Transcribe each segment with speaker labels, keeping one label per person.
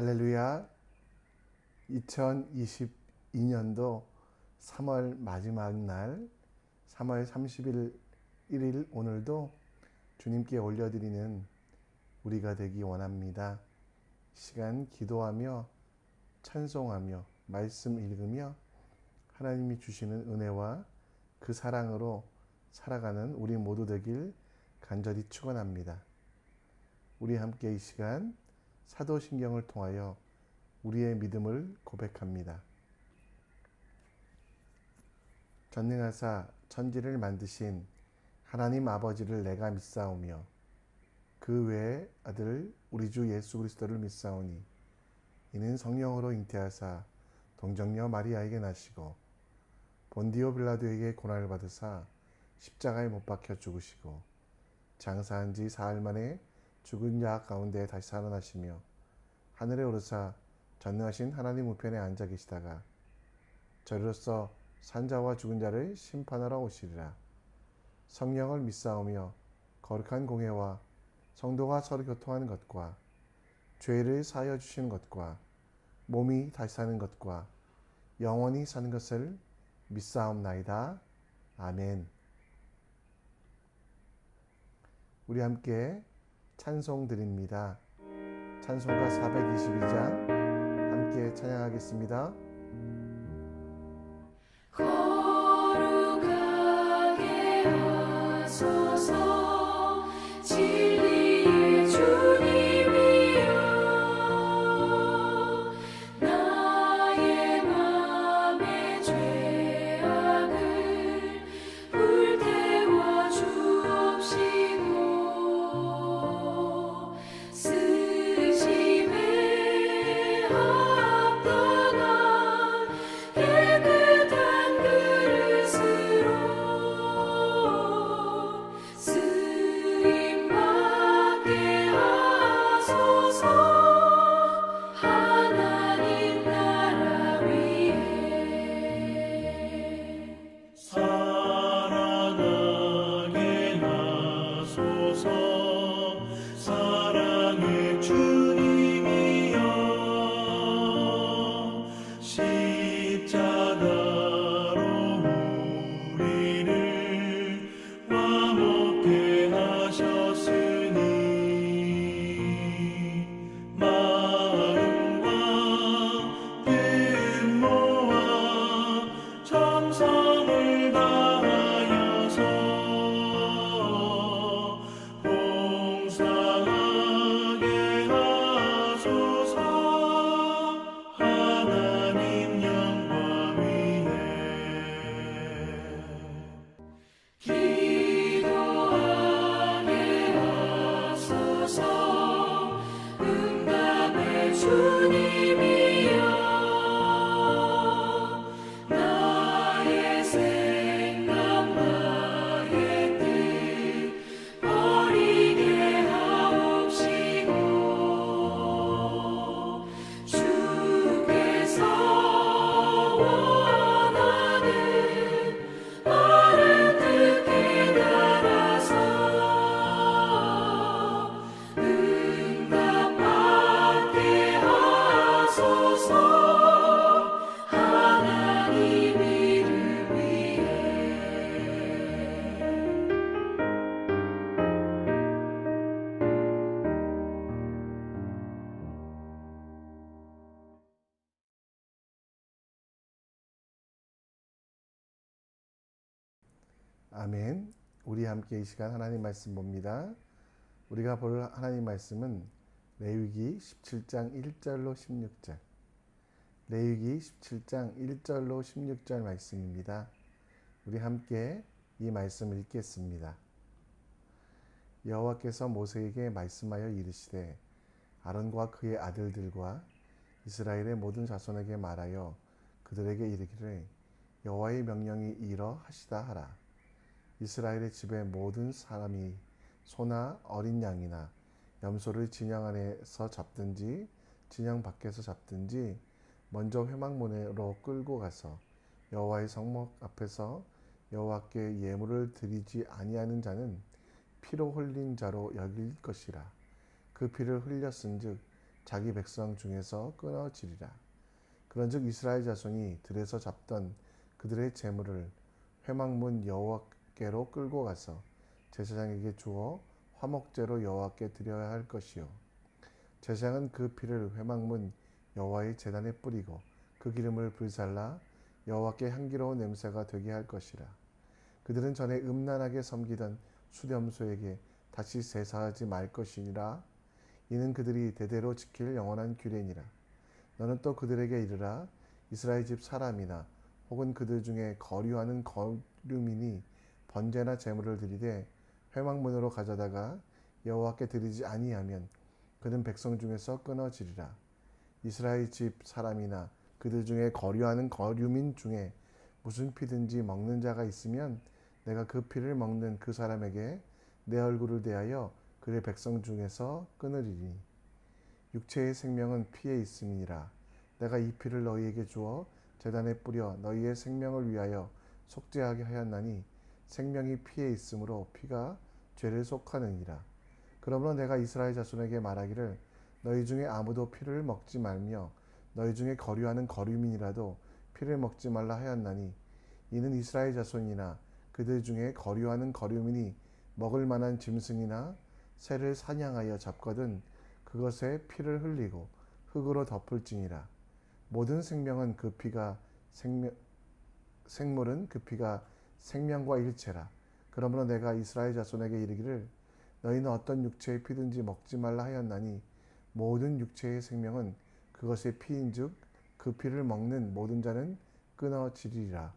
Speaker 1: 할렐루야. 2022년도 3월 마지막 날 3월 30일 일일 오늘도 주님께 올려드리는 우리가 되기 원합니다. 시간 기도하며 찬송하며 말씀 읽으며 하나님이 주시는 은혜와 그 사랑으로 살아가는 우리 모두 되길 간절히 축원합니다. 우리 함께 이 시간 사도신경을 통하여 우리의 믿음을 고백합니다. 전능하사 천지를 만드신 하나님 아버지를 내가 믿사오며 그 외에 아들 우리 주 예수 그리스도를 믿사오니 이는 성령으로 잉태하사 동정녀 마리아에게 나시고 본디오 빌라도에게 고난을 받으사 십자가에 못 박혀 죽으시고 장사한 지 사흘 만에 죽은 자 가운데 다시 살아나시며 하늘에 오르사 전능하신 하나님 우편에 앉아 계시다가 저리로서 산자와 죽은 자를 심판하러 오시리라. 성령을 믿사오며 거룩한 공회와 성도가 서로 교통하는 것과 죄를 사하여 주시는 것과 몸이 다시 사는 것과 영원히 사는 것을 믿사옵나이다. 아멘. 우리 함께 찬송 드립니다. 찬송가 422장 함께 찬양하겠습니다.
Speaker 2: 거룩하게 하소서 진리의 주님이여 나의 맘의 죄악을 불태워 주옵시고 쓰심에 합당한 깨끗한 그릇으로 쓰임받게 하소서 하나님 나라 위에
Speaker 3: 사랑하게 하소서 사랑의 주님이여 십자가로 우리를 화목케 하셨으니 마음과 뜻 모아 정성을 다하여서 봉사하게 하소서 하나님 영광 위에
Speaker 2: 기도하게 하소서 응답의 주님이여 나의 생각 나의 뜻 버리게 하옵시고 주께서 원하는 바른 뜻 깨달아서 응답받게 하소서 하나님 이름 위에
Speaker 1: 아멘. 우리 함께 이 시간 하나님 말씀 봅니다. 우리가 볼 하나님 말씀은 레위기 17장 1절로 16절. 레위기 17장 1절로 16절 말씀입니다. 우리 함께 이 말씀을 읽겠습니다. 여호와께서 모세에게 말씀하여 이르시되 아론과 그의 아들들과 이스라엘의 모든 자손에게 말하여 그들에게 이르기를 여호와의 명령이 이러하시다 하라. 이스라엘의 집의 모든 사람이 소나 어린 양이나 염소를 진영 안에서 잡든지 진영 밖에서 잡든지 먼저 회막문으로 끌고 가서 여호와의 성막 앞에서 여호와께 예물을 드리지 아니하는 자는 피로 흘린 자로 여길 것이라. 그 피를 흘렸은즉 자기 백성 중에서 끊어지리라. 그런즉 이스라엘 자손이 들에서 잡던 그들의 재물을 회막문 여호와께로 끌고 가서 제사장에게 주어 화목제로 여호와께 드려야 할 것이요, 제사장은 그 피를 회막문 여호와의 제단에 뿌리고 그 기름을 불살라 여호와께 향기로운 냄새가 되게 할 것이라. 그들은 전에 음란하게 섬기던 수렴소에게 다시 제사하지 말 것이니라. 이는 그들이 대대로 지킬 영원한 규례니라. 너는 또 그들에게 이르라. 이스라엘 집 사람이나 혹은 그들 중에 거류하는 거류민이 번제나 제물을 드리되 회막문으로 가져다가 여호와께 드리지 아니하면 그는 백성 중에서 끊어지리라. 이스라엘 집 사람이나 그들 중에 거류하는 거류민 중에 무슨 피든지 먹는 자가 있으면 내가 그 피를 먹는 그 사람에게 내 얼굴을 대하여 그의 백성 중에서 끊으리니 육체의 생명은 피에 있음이니라. 내가 이 피를 너희에게 주어 제단에 뿌려 너희의 생명을 위하여 속죄하게 하였나니 생명이 피에 있으므로 피가 죄를 속하느니라. 그러므로 내가 이스라엘 자손에게 말하기를 너희 중에 아무도 피를 먹지 말며 너희 중에 거류하는 거류민이라도 피를 먹지 말라 하였나니 이는 이스라엘 자손이나 그들 중에 거류하는 거류민이 먹을 만한 짐승이나 새를 사냥하여 잡거든 그것에 피를 흘리고 흙으로 덮을지니라. 모든 생명은 그 피가 생물은 그 피가 생명과 일체라. 그러므로 내가 이스라엘 자손에게 이르기를 너희는 어떤 육체의 피든지 먹지 말라 하였나니 모든 육체의 생명은 그것의 피인즉 그 피를 먹는 모든 자는 끊어지리라.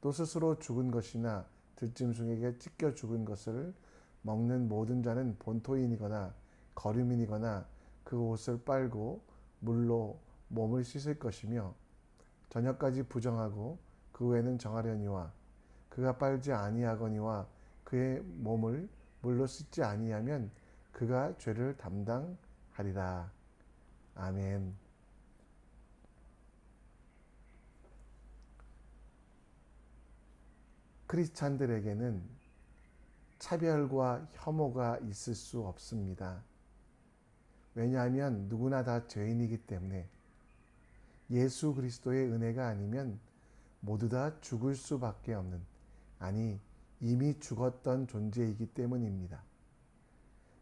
Speaker 1: 또 스스로 죽은 것이나 들짐승에게 찢겨 죽은 것을 먹는 모든 자는 본토인이거나 거류민이거나 그 옷을 빨고 물로 몸을 씻을 것이며 저녁까지 부정하고 그 후에는 정하려니와 그가 빨지 아니하거니와 그의 몸을 물로 씻지 아니하면 그가 죄를 담당하리라. 아멘. 크리스찬들에게는 차별과 혐오가 있을 수 없습니다. 왜냐하면 누구나 다 죄인이기 때문에 예수 그리스도의 은혜가 아니면 모두 다 죽을 수밖에 없는, 아니 이미 죽었던 존재이기 때문입니다.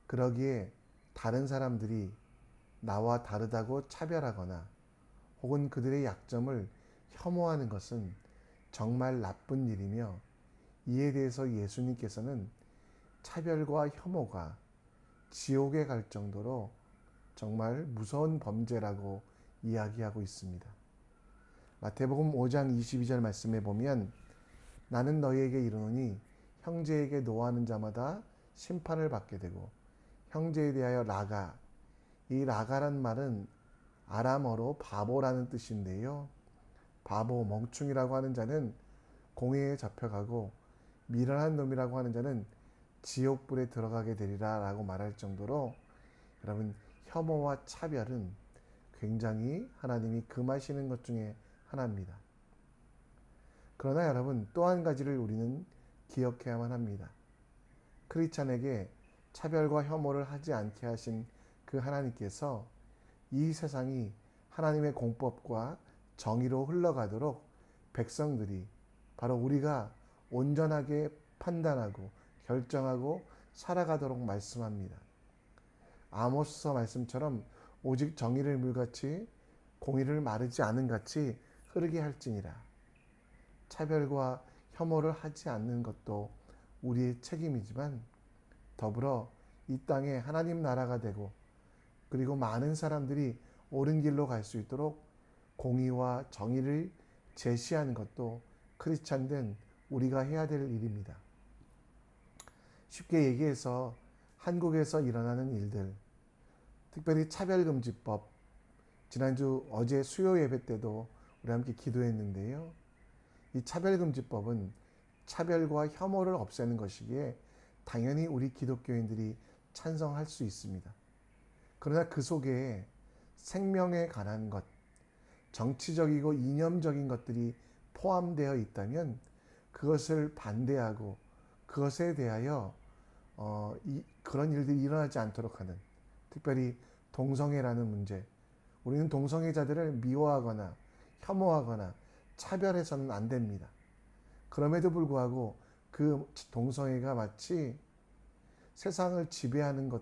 Speaker 1: 그러기에 다른 사람들이 나와 다르다고 차별하거나 혹은 그들의 약점을 혐오하는 것은 정말 나쁜 일이며 이에 대해서 예수님께서는 차별과 혐오가 지옥에 갈 정도로 정말 무서운 범죄라고 이야기하고 있습니다. 마태복음 5장 22절 말씀에 보면 나는 너희에게 이르노니 형제에게 노하는 자마다 심판을 받게 되고 형제에 대하여 라가, 이 라가란 말은 아람어로 바보라는 뜻인데요. 바보, 멍충이라고 하는 자는 공회에 잡혀가고 미련한 놈이라고 하는 자는 지옥불에 들어가게 되리라 라고 말할 정도로 여러분 혐오와 차별은 굉장히 하나님이 금하시는 것 중에 하나입니다. 그러나 여러분 또 한 가지를 우리는 기억해야만 합니다. 크리스찬에게 차별과 혐오를 하지 않게 하신 그 하나님께서 이 세상이 하나님의 공법과 정의로 흘러가도록 백성들이 바로 우리가 온전하게 판단하고 결정하고 살아가도록 말씀합니다. 아모스서 말씀처럼 오직 정의를 물같이 공의를 마르지 않은 같이 흐르게 할지니라. 차별과 혐오를 하지 않는 것도 우리의 책임이지만 더불어 이 땅에 하나님 나라가 되고 그리고 많은 사람들이 옳은 길로 갈 수 있도록 공의와 정의를 제시하는 것도 크리스찬된 우리가 해야 될 일입니다. 쉽게 얘기해서 한국에서 일어나는 일들, 특별히 차별금지법, 지난주 어제 수요 예배 때도 우리 함께 기도했는데요. 이 차별금지법은 차별과 혐오를 없애는 것이기에 당연히 우리 기독교인들이 찬성할 수 있습니다. 그러나 그 속에 생명에 관한 것, 정치적이고 이념적인 것들이 포함되어 있다면 그것을 반대하고 그것에 대하여 그런 일들이 일어나지 않도록 하는, 특별히 동성애라는 문제. 우리는 동성애자들을 미워하거나 혐오하거나 차별해서는 안 됩니다. 그럼에도 불구하고 그 동성애가 마치 세상을 지배하는 것,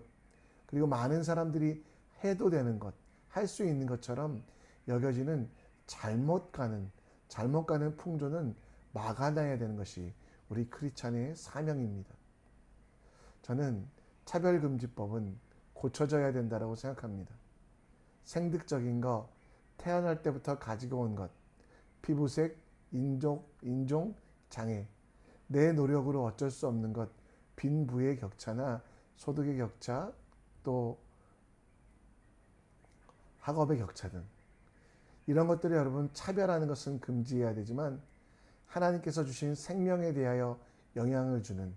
Speaker 1: 그리고 많은 사람들이 해도 되는 것, 할 수 있는 것처럼 여겨지는 잘못 가는 풍조는 막아놔야 되는 것이 우리 크리스찬의 사명입니다. 저는 차별금지법은 고쳐져야 된다고 생각합니다. 생득적인 것, 태어날 때부터 가지고 온 것, 피부색, 인종, 장애, 내 노력으로 어쩔 수 없는 것, 빈부의 격차나 소득의 격차, 또 학업의 격차 등 이런 것들을 여러분 차별하는 것은 금지해야 되지만 하나님께서 주신 생명에 대하여 영향을 주는,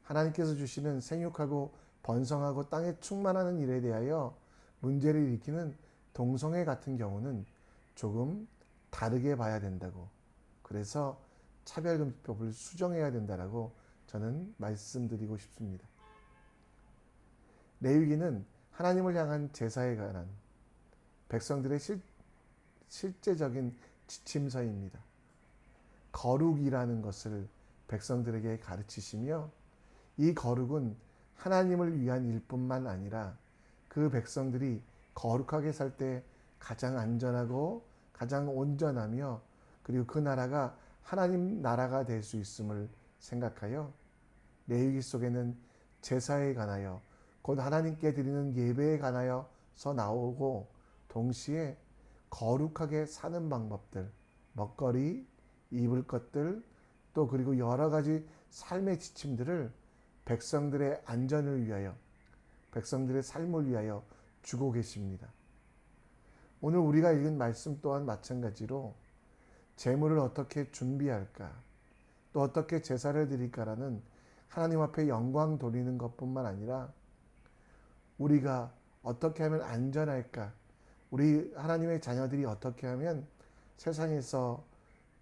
Speaker 1: 하나님께서 주시는 생육하고 번성하고 땅에 충만하는 일에 대하여 문제를 일으키는 동성애 같은 경우는 조금 다르게 봐야 된다고, 그래서 차별금지법을 수정해야 된다라고 저는 말씀드리고 싶습니다. 레위기는 하나님을 향한 제사에 관한 백성들의 실제적인 지침서입니다. 거룩이라는 것을 백성들에게 가르치시며, 이 거룩은 하나님을 위한 일뿐만 아니라 그 백성들이 거룩하게 살 때 가장 안전하고 가장 온전하며, 그리고 그 나라가 하나님 나라가 될 수 있음을 생각하여 레위기 속에는 제사에 관하여, 곧 하나님께 드리는 예배에 관하여서 나오고, 동시에 거룩하게 사는 방법들, 먹거리, 입을 것들, 또 그리고 여러 가지 삶의 지침들을 백성들의 안전을 위하여, 백성들의 삶을 위하여 주고 계십니다. 오늘 우리가 읽은 말씀 또한 마찬가지로 제물을 어떻게 준비할까, 또 어떻게 제사를 드릴까라는 하나님 앞에 영광 돌리는 것뿐만 아니라 우리가 어떻게 하면 안전할까, 우리 하나님의 자녀들이 어떻게 하면 세상에서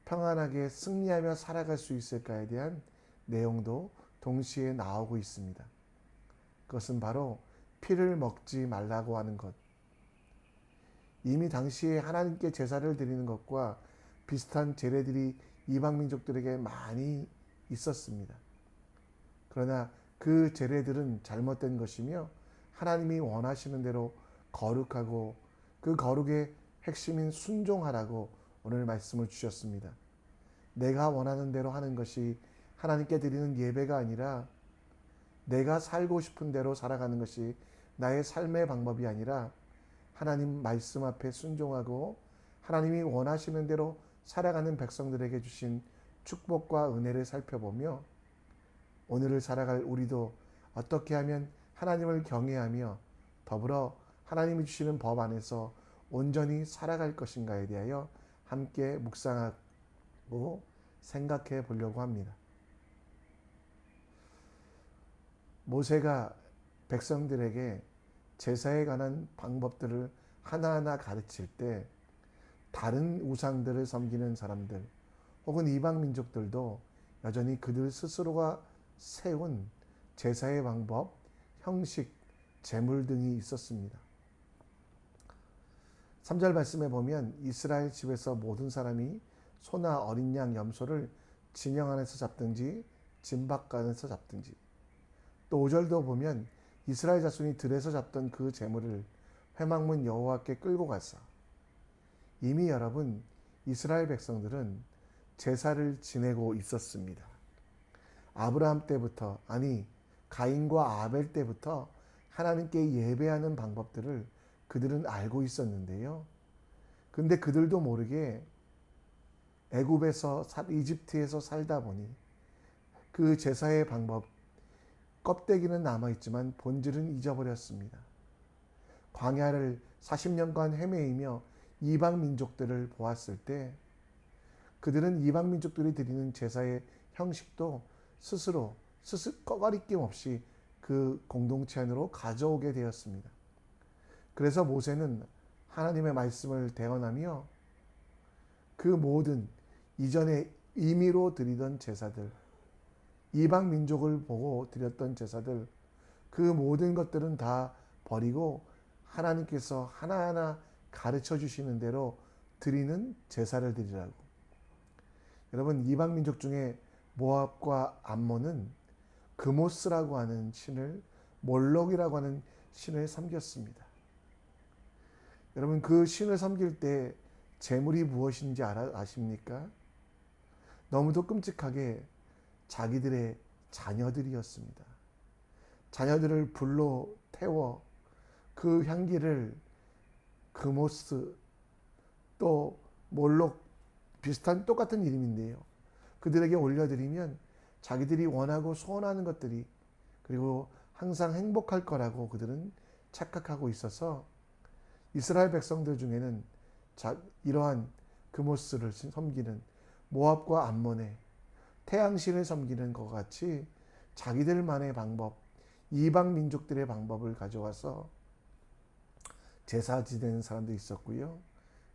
Speaker 1: 평안하게 승리하며 살아갈 수 있을까에 대한 내용도 동시에 나오고 있습니다. 그것은 바로 피를 먹지 말라고 하는 것. 이미 당시에 하나님께 제사를 드리는 것과 비슷한 제례들이 이방 민족들에게 많이 있었습니다. 그러나 그 제례들은 잘못된 것이며 하나님이 원하시는 대로 거룩하고, 그 거룩의 핵심인 순종하라고 오늘 말씀을 주셨습니다. 내가 원하는 대로 하는 것이 하나님께 드리는 예배가 아니라, 내가 살고 싶은 대로 살아가는 것이 나의 삶의 방법이 아니라 하나님 말씀 앞에 순종하고 하나님이 원하시는 대로 살아가는 백성들에게 주신 축복과 은혜를 살펴보며, 오늘을 살아갈 우리도 어떻게 하면 하나님을 경외하며 더불어 하나님이 주시는 법 안에서 온전히 살아갈 것인가에 대하여 함께 묵상하고 생각해 보려고 합니다. 모세가 백성들에게 제사에 관한 방법들을 하나하나 가르칠 때 다른 우상들을 섬기는 사람들 혹은 이방 민족들도 여전히 그들 스스로가 세운 제사의 방법, 형식, 제물 등이 있었습니다. 3절 말씀에 보면 이스라엘 집에서 모든 사람이 소나 어린 양, 염소를 진영 안에서 잡든지 진박 안에서 잡든지, 또 5절도 보면 이스라엘 자손이 들에서 잡던 그 제물을 회막문 여호와께 끌고 가서, 이미 여러분 이스라엘 백성들은 제사를 지내고 있었습니다. 아브라함 때부터, 아니 가인과 아벨 때부터 하나님께 예배하는 방법들을 그들은 알고 있었는데요. 근데 그들도 모르게 애굽에서, 이집트에서 살다 보니 그 제사의 방법, 껍데기는 남아있지만 본질은 잊어버렸습니다. 광야를 40년간 헤매이며 이방 민족들을 보았을 때 그들은 이방 민족들이 드리는 제사의 형식도 스스로 꺼가리낌 없이 그 공동체 안으로 가져오게 되었습니다. 그래서 모세는 하나님의 말씀을 대언하며 그 모든 이전에 임의로 드리던 제사들, 이방 민족을 보고 드렸던 제사들, 그 모든 것들은 다 버리고 하나님께서 하나하나 가르쳐 주시는 대로 드리는 제사를 드리라고. 여러분, 이방 민족 중에 모압과 암몬은 그모스라고 하는 신을, 몰록이라고 하는 신을 섬겼습니다. 여러분, 그 신을 섬길 때 제물이 무엇인지 아십니까? 너무도 끔찍하게 자기들의 자녀들이었습니다. 자녀들을 불로 태워 그 향기를 그모스, 또 몰록, 비슷한 똑같은 이름인데요, 그들에게 올려드리면 자기들이 원하고 소원하는 것들이, 그리고 항상 행복할 거라고 그들은 착각하고 있어서 이스라엘 백성들 중에는 이러한 그모스를 섬기는 모압과 암몬의 태양신을 섬기는 것 같이 자기들만의 방법, 이방 민족들의 방법을 가져와서 제사 지내는 사람도 있었고요.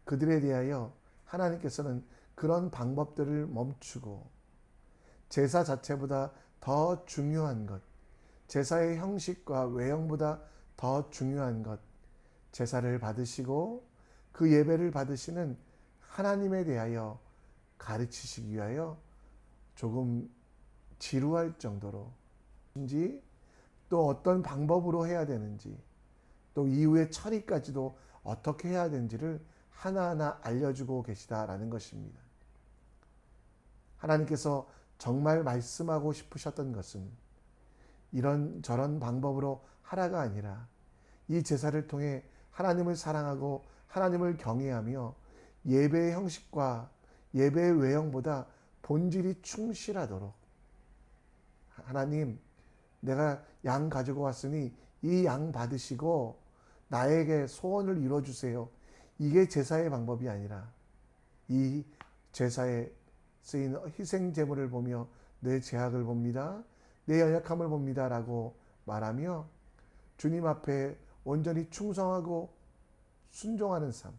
Speaker 1: 그들에 대하여 하나님께서는 그런 방법들을 멈추고 제사 자체보다 더 중요한 것, 제사의 형식과 외형보다 더 중요한 것, 제사를 받으시고 그 예배를 받으시는 하나님에 대하여 가르치시기 위하여 조금 지루할 정도로, 또 어떤 방법으로 해야 되는지, 또 이후의 처리까지도 어떻게 해야 되는지를 하나하나 알려주고 계시다라는 것입니다. 하나님께서 정말 말씀하고 싶으셨던 것은 이런 저런 방법으로 하라가 아니라 이 제사를 통해 하나님을 사랑하고 하나님을 경외하며 예배의 형식과 예배의 외형보다 본질이 충실하도록, 하나님, 내가 양 가지고 왔으니 이 양 받으시고 나에게 소원을 이루어주세요. 이게 제사의 방법이 아니라 이 제사에 쓰인 희생 제물을 보며 내 죄악을 봅니다, 내 연약함을 봅니다 라고 말하며 주님 앞에 온전히 충성하고 순종하는 삶,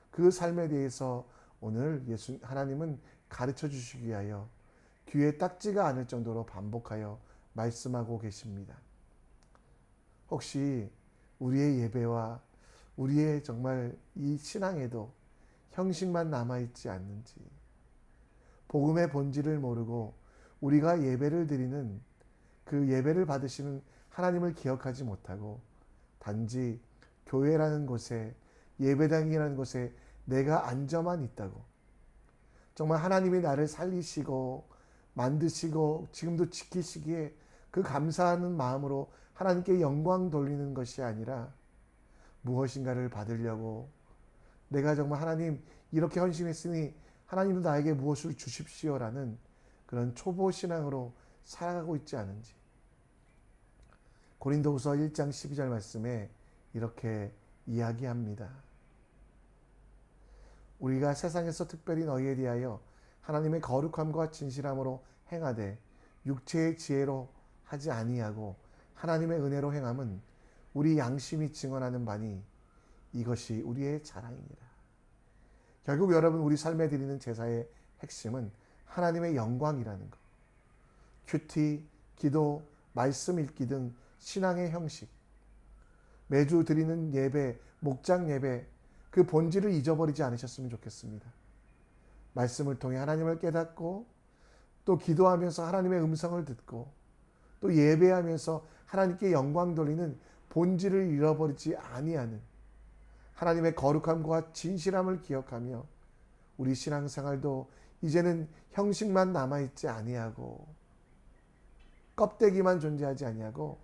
Speaker 1: 그 삶에 대해서 오늘 하나님은 가르쳐 주시기 위하여 귀에 딱지가 않을 정도로 반복하여 말씀하고 계십니다. 혹시 우리의 예배와 우리의 정말 이 신앙에도 형식만 남아있지 않는지, 복음의 본질을 모르고 우리가 예배를 드리는 그 예배를 받으시는 하나님을 기억하지 못하고 단지 교회라는 곳에, 예배당이라는 곳에 내가 앉아만 있다고, 정말 하나님이 나를 살리시고 만드시고 지금도 지키시기에 그 감사하는 마음으로 하나님께 영광 돌리는 것이 아니라 무엇인가를 받으려고, 내가 정말 하나님 이렇게 헌신했으니 하나님도 나에게 무엇을 주십시오라는 그런 초보 신앙으로 살아가고 있지 않은지. 고린도후서 1장 12절 말씀에 이렇게 이야기합니다. 우리가 세상에서 특별히 너희에 대하여 하나님의 거룩함과 진실함으로 행하되 육체의 지혜로 하지 아니하고 하나님의 은혜로 행함은 우리 양심이 증언하는 바니 이것이 우리의 자랑이니라. 결국 여러분, 우리 삶에 드리는 제사의 핵심은 하나님의 영광이라는 것. 큐티, 기도, 말씀 읽기 등 신앙의 형식, 매주 드리는 예배, 목장 예배, 그 본질을 잊어버리지 않으셨으면 좋겠습니다. 말씀을 통해 하나님을 깨닫고 또 기도하면서 하나님의 음성을 듣고 또 예배하면서 하나님께 영광 돌리는 본질을 잃어버리지 아니하는 하나님의 거룩함과 진실함을 기억하며 우리 신앙생활도 이제는 형식만 남아있지 아니하고 껍데기만 존재하지 아니하고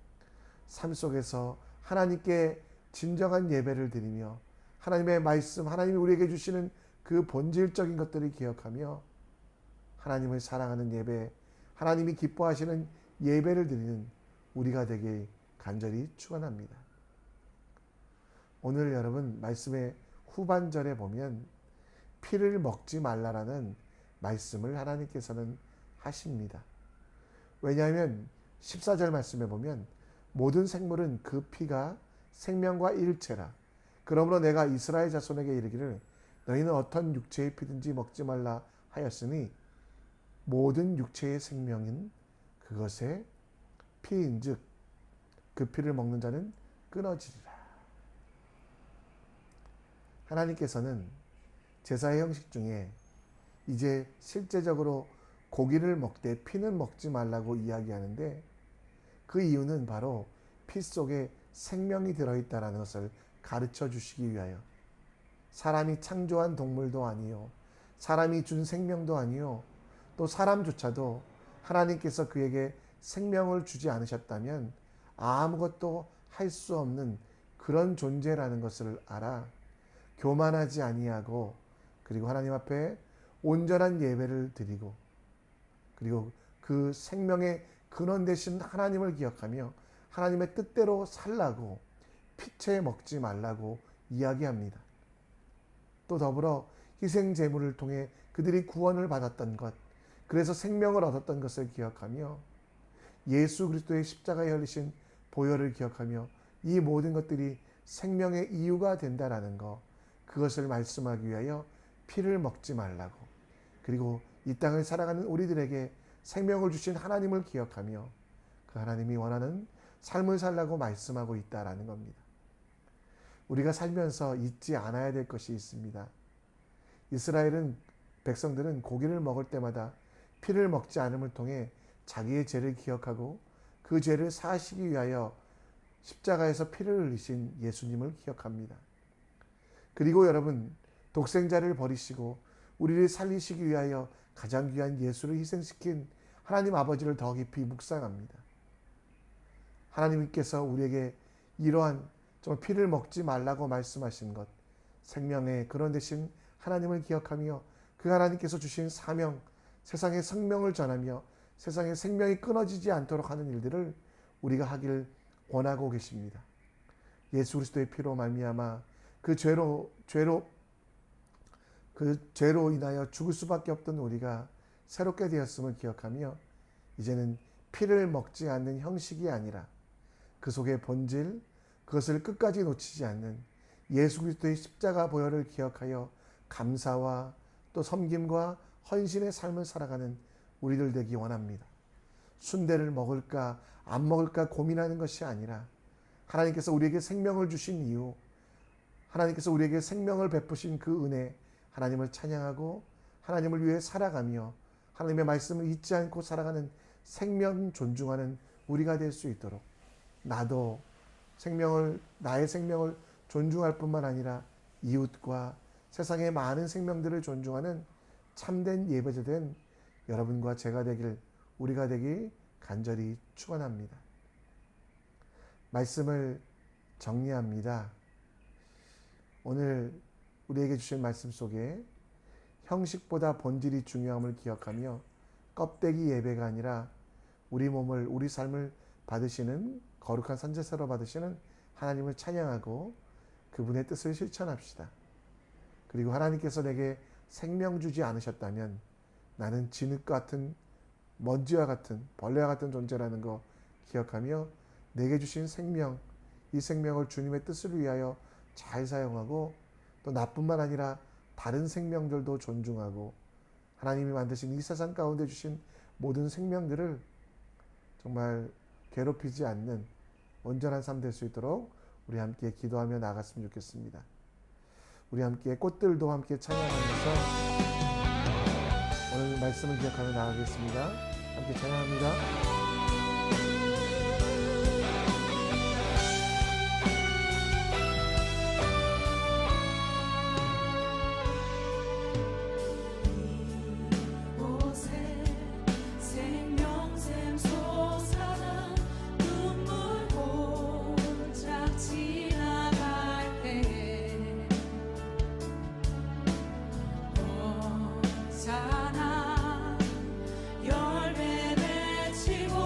Speaker 1: 삶 속에서 하나님께 진정한 예배를 드리며 하나님의 말씀, 하나님이 우리에게 주시는 그 본질적인 것들을 기억하며 하나님을 사랑하는 예배, 하나님이 기뻐하시는 예배를 드리는 우리가 되길 간절히 축원합니다. 오늘 여러분 말씀의 후반절에 보면 피를 먹지 말라라는 말씀을 하나님께서는 하십니다. 왜냐하면 14절 말씀에 보면 모든 생물은 그 피가 생명과 일체라. 그러므로 내가 이스라엘 자손에게 이르기를 너희는 어떤 육체의 피든지 먹지 말라 하였으니 모든 육체의 생명인 그것의 피인즉 그 피를 먹는 자는 끊어지리라. 하나님께서는 제사의 형식 중에 이제 실제적으로 고기를 먹되 피는 먹지 말라고 이야기하는데, 그 이유는 바로 피 속에 생명이 들어있다는 것을 가르쳐 주시기 위하여, 사람이 창조한 동물도 아니요, 사람이 준 생명도 아니요, 또 사람조차도 하나님께서 그에게 생명을 주지 않으셨다면 아무것도 할 수 없는 그런 존재라는 것을 알아 교만하지 아니하고, 그리고 하나님 앞에 온전한 예배를 드리고, 그리고 그 생명의 근원 되신 하나님을 기억하며 하나님의 뜻대로 살라고 피채 먹지 말라고 이야기합니다. 또 더불어 희생 제물을 통해 그들이 구원을 받았던 것, 그래서 생명을 얻었던 것을 기억하며 예수 그리스도의 십자가에 흘리신 보혈을 기억하며 이 모든 것들이 생명의 이유가 된다라는 것, 그것을 말씀하기 위하여 피를 먹지 말라고, 그리고 이 땅을 살아가는 우리들에게 생명을 주신 하나님을 기억하며 그 하나님이 원하는 삶을 살라고 말씀하고 있다라는 겁니다. 우리가 살면서 잊지 않아야 될 것이 있습니다. 이스라엘은, 백성들은 고기를 먹을 때마다 피를 먹지 않음을 통해 자기의 죄를 기억하고 그 죄를 사하시기 위하여 십자가에서 피를 흘리신 예수님을 기억합니다. 그리고 여러분, 독생자를 버리시고 우리를 살리시기 위하여 가장 귀한 예수를 희생시킨 하나님 아버지를 더 깊이 묵상합니다. 하나님께서 우리에게 이러한 정말 피를 먹지 말라고 말씀하신 것, 생명의 근원 되신 하나님을 기억하며 그 하나님께서 주신 사명, 세상의 생명을 전하며 세상의 생명이 끊어지지 않도록 하는 일들을 우리가 하길 원하고 계십니다. 예수 그리스도의 피로 말미암아 그 죄로 인하여 죽을 수밖에 없던 우리가 새롭게 되었음을 기억하며, 이제는 피를 먹지 않는 형식이 아니라 그 속의 본질, 그것을 끝까지 놓치지 않는 예수 그리스도의 십자가 보혈을 기억하여 감사와 또 섬김과 헌신의 삶을 살아가는 우리들 되기 원합니다. 순대를 먹을까 안 먹을까 고민하는 것이 아니라, 하나님께서 우리에게 생명을 주신 이유, 하나님께서 우리에게 생명을 베푸신 그 은혜, 하나님을 찬양하고 하나님을 위해 살아가며 하나님의 말씀을 잊지 않고 살아가는 생명 존중하는 우리가 될 수 있도록, 나도 나의 생명을 존중할 뿐만 아니라 이웃과 세상의 많은 생명들을 존중하는 참된 예배자 된 여러분과 제가 되길, 우리가 되길 간절히 축원합니다. 말씀을 정리합니다. 오늘 우리에게 주신 말씀 속에 형식보다 본질이 중요함을 기억하며 껍데기 예배가 아니라 우리 몸을, 우리 삶을 받으시는 거룩한 선제사로 받으시는 하나님을 찬양하고 그분의 뜻을 실천합시다. 그리고 하나님께서 내게 생명 주지 않으셨다면 나는 진흙 같은, 먼지와 같은, 벌레와 같은 존재라는 거 기억하며 내게 주신 생명, 이 생명을 주님의 뜻을 위하여 잘 사용하고, 또 나뿐만 아니라 다른 생명들도 존중하고 하나님이 만드신 이 세상 가운데 주신 모든 생명들을 정말 괴롭히지 않는 온전한 삶 될 수 있도록 우리 함께 기도하며 나아갔으면 좋겠습니다. 우리 함께 꽃들도 함께 찬양하면서 오늘 말씀을 기억하며 나아가겠습니다. 함께 찬양합니다.
Speaker 2: 열매 맺히고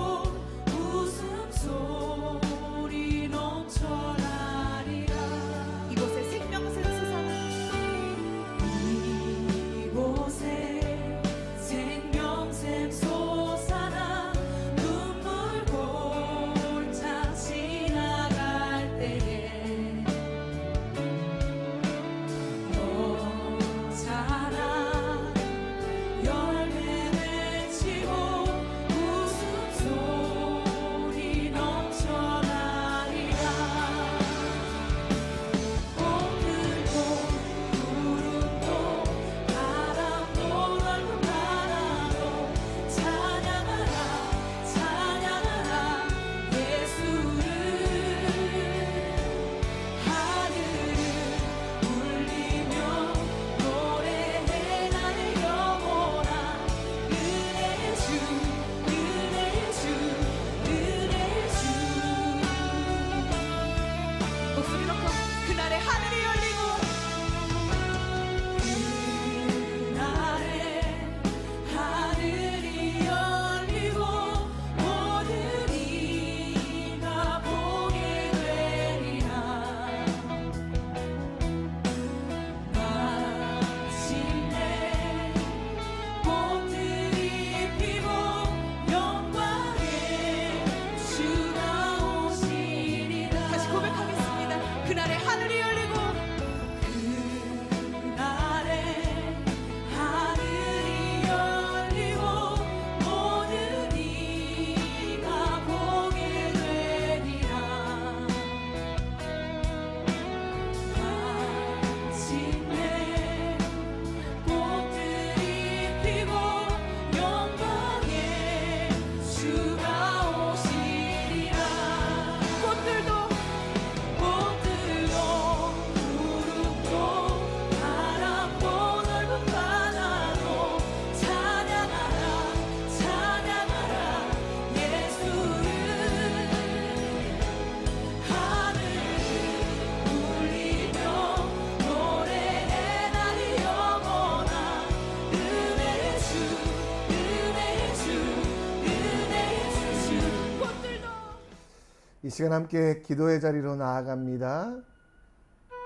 Speaker 1: 시간 함께 기도의 자리로 나아갑니다.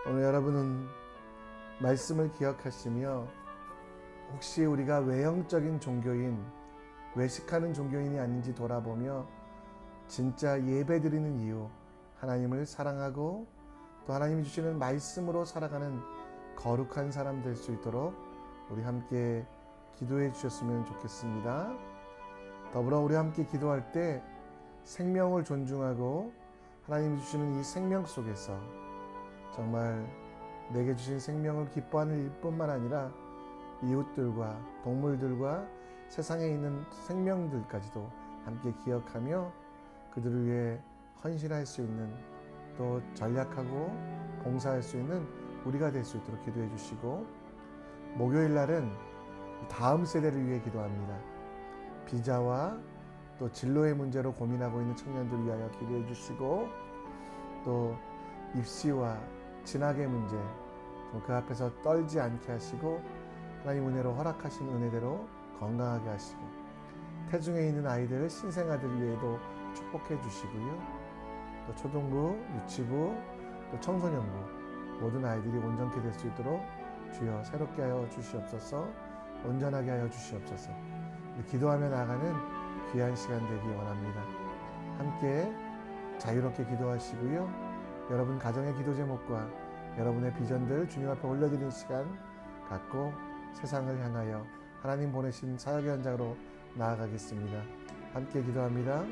Speaker 1: 오늘 여러분은 말씀을 기억하시며 혹시 우리가 외형적인 종교인, 외식하는 종교인이 아닌지 돌아보며 진짜 예배드리는 이유, 하나님을 사랑하고 또 하나님이 주시는 말씀으로 살아가는 거룩한 사람 될 수 있도록 우리 함께 기도해 주셨으면 좋겠습니다. 더불어 우리 함께 기도할 때 생명을 존중하고 하나님이 주시는 이 생명 속에서 정말 내게 주신 생명을 기뻐하는 일뿐만 아니라 이웃들과 동물들과 세상에 있는 생명들까지도 함께 기억하며 그들을 위해 헌신할 수 있는, 또 전략하고 봉사할 수 있는 우리가 될 수 있도록 기도해 주시고, 목요일 날은 다음 세대를 위해 기도합니다. 비자와 또 진로의 문제로 고민하고 있는 청년들을 위하여 기도해 주시고, 또 입시와 진학의 문제 그 앞에서 떨지 않게 하시고 하나님 은혜로 허락하신 은혜대로 건강하게 하시고, 태중에 있는 아이들, 신생아들 위해도 축복해 주시고요. 또 초등부, 유치부, 또 청소년부 모든 아이들이 온전케 될 수 있도록 주여 새롭게 하여 주시옵소서. 온전하게 하여 주시옵소서. 기도하며 나아가는 귀한 시간 되기 원합니다. 함께 자유롭게 기도하시고요. 여러분 가정의 기도 제목과 여러분의 비전들 주님 앞에 올려드리는 시간 갖고 세상을 향하여 하나님 보내신 사역의 현장으로 나아가겠습니다. 함께 기도합니다.